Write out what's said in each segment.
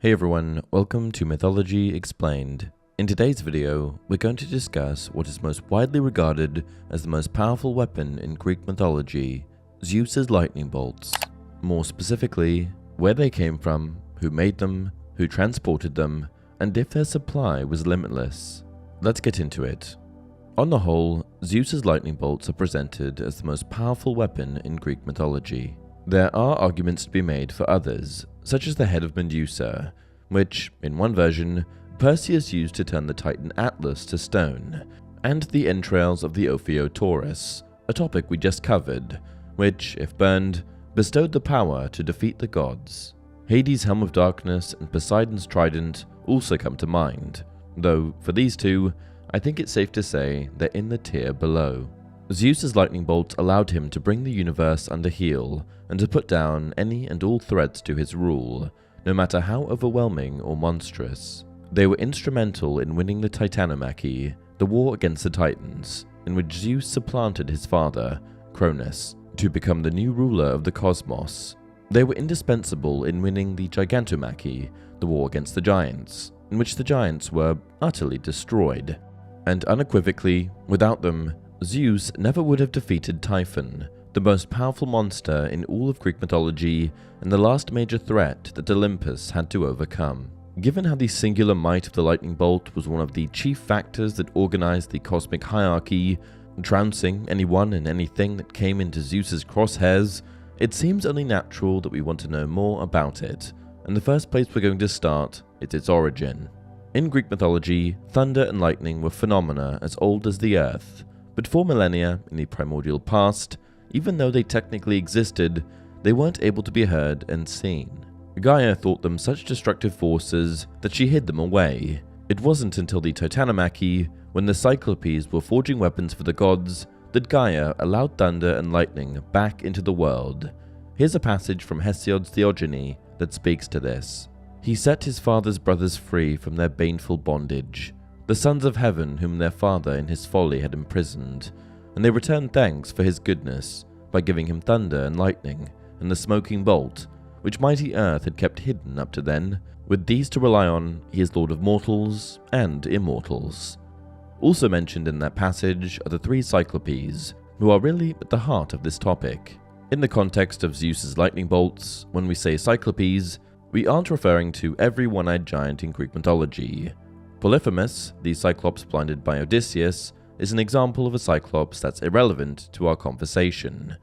Hey everyone, welcome to Mythology Explained. In today's video, we're going to discuss what is most widely regarded as the most powerful weapon in Greek mythology, Zeus's lightning bolts. More specifically, where they came from, who made them, who transported them, and if their supply was limitless. Let's get into it. On the whole, Zeus's lightning bolts are presented as the most powerful weapon in Greek mythology. There are arguments to be made for others, such as the head of Medusa, which, in one version, Perseus used to turn the titan Atlas to stone, and the entrails of the Ophiotaurus, a topic we just covered, which, if burned, bestowed the power to defeat the gods. Hades' helm of darkness and Poseidon's trident also come to mind, though for these two, I think it's safe to say they're in the tier below. Zeus's lightning bolt allowed him to bring the universe under heel and to put down any and all threats to his rule, no matter how overwhelming or monstrous. They were instrumental in winning the Titanomachy, the war against the Titans, in which Zeus supplanted his father, Cronus, to become the new ruler of the cosmos. They were indispensable in winning the Gigantomachy, the war against the giants, in which the giants were utterly destroyed. And unequivocally, without them, Zeus never would have defeated Typhon, the most powerful monster in all of Greek mythology and the last major threat that Olympus had to overcome. Given how the singular might of the lightning bolt was one of the chief factors that organized the cosmic hierarchy, trouncing anyone and anything that came into Zeus's crosshairs, it seems only natural that we want to know more about it, and the first place we're going to start is its origin. In Greek mythology, thunder and lightning were phenomena as old as the earth, but for millennia in the primordial past, even though they technically existed, they weren't able to be heard and seen. Gaia thought them such destructive forces that she hid them away. It wasn't until the Titanomachy, when the Cyclops were forging weapons for the gods, that Gaia allowed thunder and lightning back into the world. Here's a passage from Hesiod's Theogony that speaks to this. He set his father's brothers free from their baneful bondage, the sons of heaven whom their father in his folly had imprisoned, and they returned thanks for his goodness by giving him thunder and lightning and the smoking bolt, which mighty earth had kept hidden up to then. With these to rely on, he is lord of mortals and immortals. Also mentioned in that passage are the three Cyclops, who are really at the heart of this topic. In the context of Zeus's lightning bolts, when we say Cyclops, we aren't referring to every one-eyed giant in Greek mythology. Polyphemus, the Cyclops blinded by Odysseus, is an example of a Cyclops that's irrelevant to our conversation.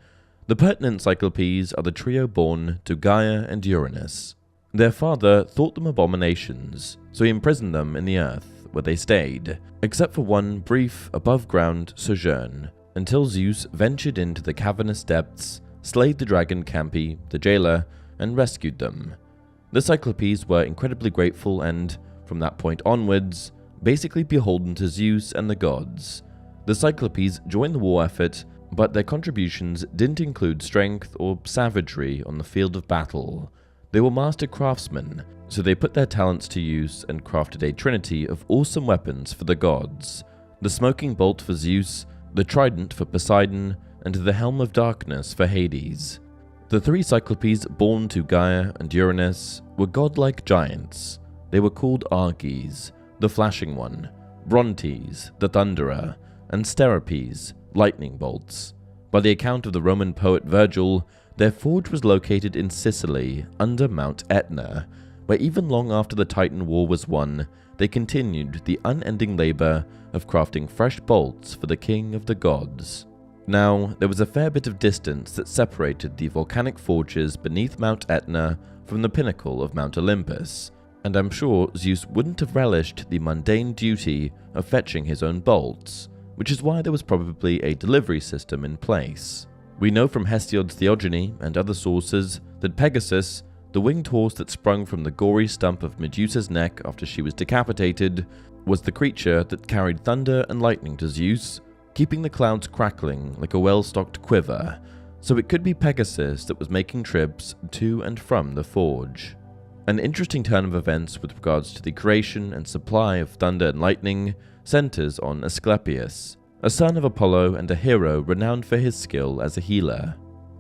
The pertinent Cyclopes are the trio born to Gaia and Uranus. Their father thought them abominations, so he imprisoned them in the earth, where they stayed, except for one brief above-ground sojourn, until Zeus ventured into the cavernous depths, slayed the dragon Campi, the jailer, and rescued them. The Cyclopes were incredibly grateful and, from that point onwards, basically beholden to Zeus and the gods. The Cyclopes joined the war effort, but their contributions didn't include strength or savagery on the field of battle. They were master craftsmen, so they put their talents to use and crafted a trinity of awesome weapons for the gods: the smoking bolt for Zeus, the trident for Poseidon, and the helm of darkness for Hades. The three Cyclopes born to Gaia and Uranus were godlike giants. They were called Arges, the flashing one, Brontes, the thunderer, and Sterapes, lightning bolts. By the account of the Roman poet Virgil, their forge was located in Sicily, under Mount Etna, where even long after the Titan War was won, they continued the unending labor of crafting fresh bolts for the king of the gods. Now, there was a fair bit of distance that separated the volcanic forges beneath Mount Etna from the pinnacle of Mount Olympus, and I'm sure Zeus wouldn't have relished the mundane duty of fetching his own bolts, which is why there was probably a delivery system in place. We know from Hesiod's Theogony and other sources that Pegasus, the winged horse that sprung from the gory stump of Medusa's neck after she was decapitated, was the creature that carried thunder and lightning to Zeus, keeping the clouds crackling like a well-stocked quiver, so it could be Pegasus that was making trips to and from the forge. An interesting turn of events with regards to the creation and supply of thunder and lightning centers on Asclepius, a son of Apollo and a hero renowned for his skill as a healer.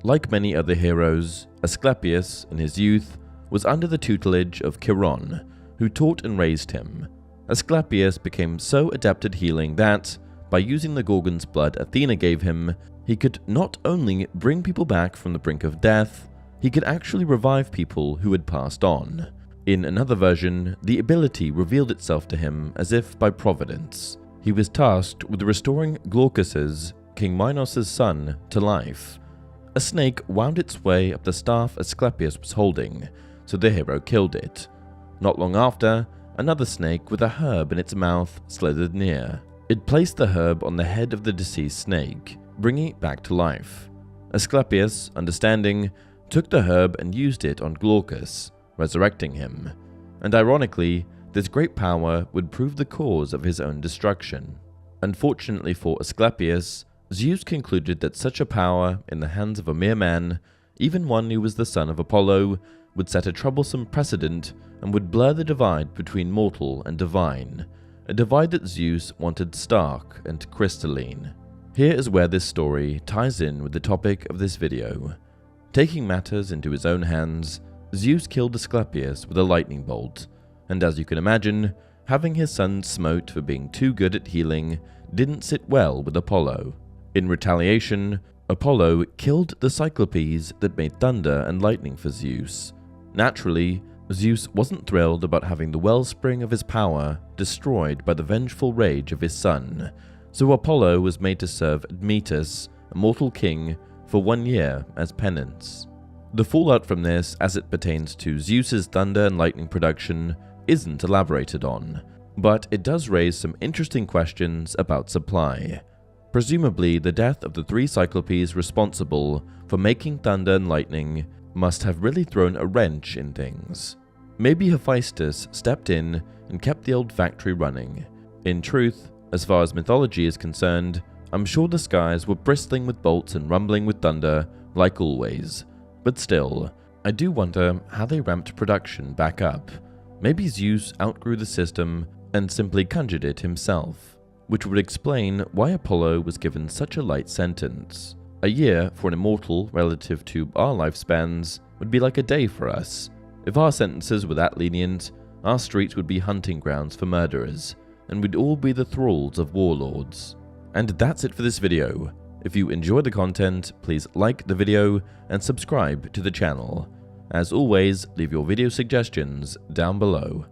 Like many other heroes, Asclepius, in his youth, was under the tutelage of Chiron, who taught and raised him. Asclepius became so adept at healing that, by using the Gorgon's blood Athena gave him, he could not only bring people back from the brink of death, he could actually revive people who had passed on. In another version, the ability revealed itself to him as if by providence. He was tasked with restoring Glaucus's, King Minos' son, to life. A snake wound its way up the staff Asclepius was holding, so the hero killed it. Not long after, another snake with a herb in its mouth slithered near. It placed the herb on the head of the deceased snake, bringing it back to life. Asclepius, understanding, took the herb and used it on Glaucus, resurrecting him. And ironically, this great power would prove the cause of his own destruction. Unfortunately for Asclepius, Zeus concluded that such a power, in the hands of a mere man, even one who was the son of Apollo, would set a troublesome precedent and would blur the divide between mortal and divine, a divide that Zeus wanted stark and crystalline. Here is where this story ties in with the topic of this video. Taking matters into his own hands, Zeus killed Asclepius with a lightning bolt, and as you can imagine, having his son smote for being too good at healing didn't sit well with Apollo. In retaliation, Apollo killed the Cyclops that made thunder and lightning for Zeus. Naturally, Zeus wasn't thrilled about having the wellspring of his power destroyed by the vengeful rage of his son, so Apollo was made to serve Admetus, a mortal king, for 1 year as penance. The fallout from this, as it pertains to Zeus's thunder and lightning production, isn't elaborated on, but it does raise some interesting questions about supply. Presumably, the death of the 3 Cyclopes responsible for making thunder and lightning must have really thrown a wrench in things. Maybe Hephaestus stepped in and kept the old factory running. In truth, as far as mythology is concerned, I'm sure the skies were bristling with bolts and rumbling with thunder, like always. But still, I do wonder how they ramped production back up. Maybe Zeus outgrew the system and simply conjured it himself, which would explain why Apollo was given such a light sentence. A year for an immortal relative to our lifespans would be like a day for us. If our sentences were that lenient, our streets would be hunting grounds for murderers, and we'd all be the thralls of warlords. And that's it for this video. If you enjoy the content, please like the video and subscribe to the channel. As always, leave your video suggestions down below.